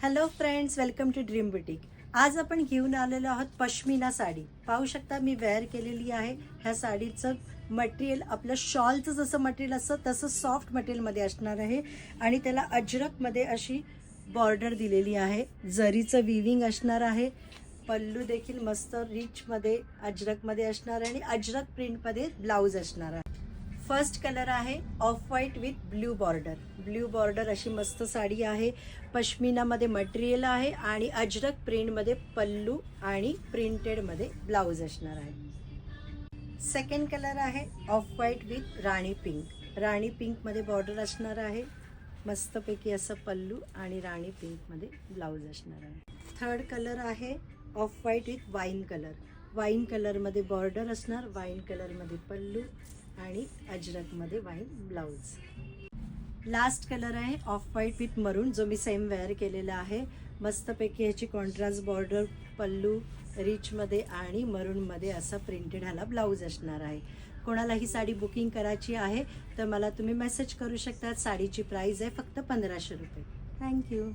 Hello friends, welcome to dream boutique. आज आपण घेऊन आलेलो आहोत पश्मिना साडी. पाहू शकता मी वेअर केलेली आहे. ह्या साडीचं मटेरियल आपलं शॉलचं जसं मटेरियल असतं तसं सॉफ्ट मटेरियलमध्ये असणार आहे आणि त्याला अजरकमध्ये अशी बॉर्डर दिलेली आहे. जरीचं विविंग असणार आहे. पल्लू देखील मस्त रिचमध्ये अजरकमध्ये असणार आहे आणि अजरक प्रिंटमध्ये ब्लाऊज असणार आहे. फर्स्ट कलर आहे off white with blue border. Blue border अशी मस्त साडी आहे. पश्मिनामध्ये मटेरियल आहे आणि अजरक प्रिंटमध्ये पल्लू आणि प्रिंटेडमध्ये ब्लाऊज असणार आहे. सेकंड कलर आहे off white with rani pink. Rani पिंकमध्ये बॉर्डर असणार आहे. मस्तपैकी असं पल्लू आणि राणी पिंकमध्ये ब्लाऊज असणार आहे. थर्ड कलर आहे off white with wine colour. Wine कलरमध्ये बॉर्डर असणार, वाईन कलरमध्ये पल्लू आणि अजरकमध्ये वाईन ब्लाऊज. लास्ट कलर आहे ऑफ व्हाईट विथ मरून, जो मी सेम वेअर केलेला आहे. मस्तपैकी ह्याची कॉन्ट्रास्ट बॉर्डर, पल्लू रिचमध्ये आणि मरूनमध्ये असा प्रिंटेड ह्याला ब्लाऊज असणार आहे. कोणाला ही साडी बुकिंग करायची आहे तर मला तुम्ही मेसेज करू शकता. साडीची प्राईस आहे फक्त 1500 रुपये. थँक्यू.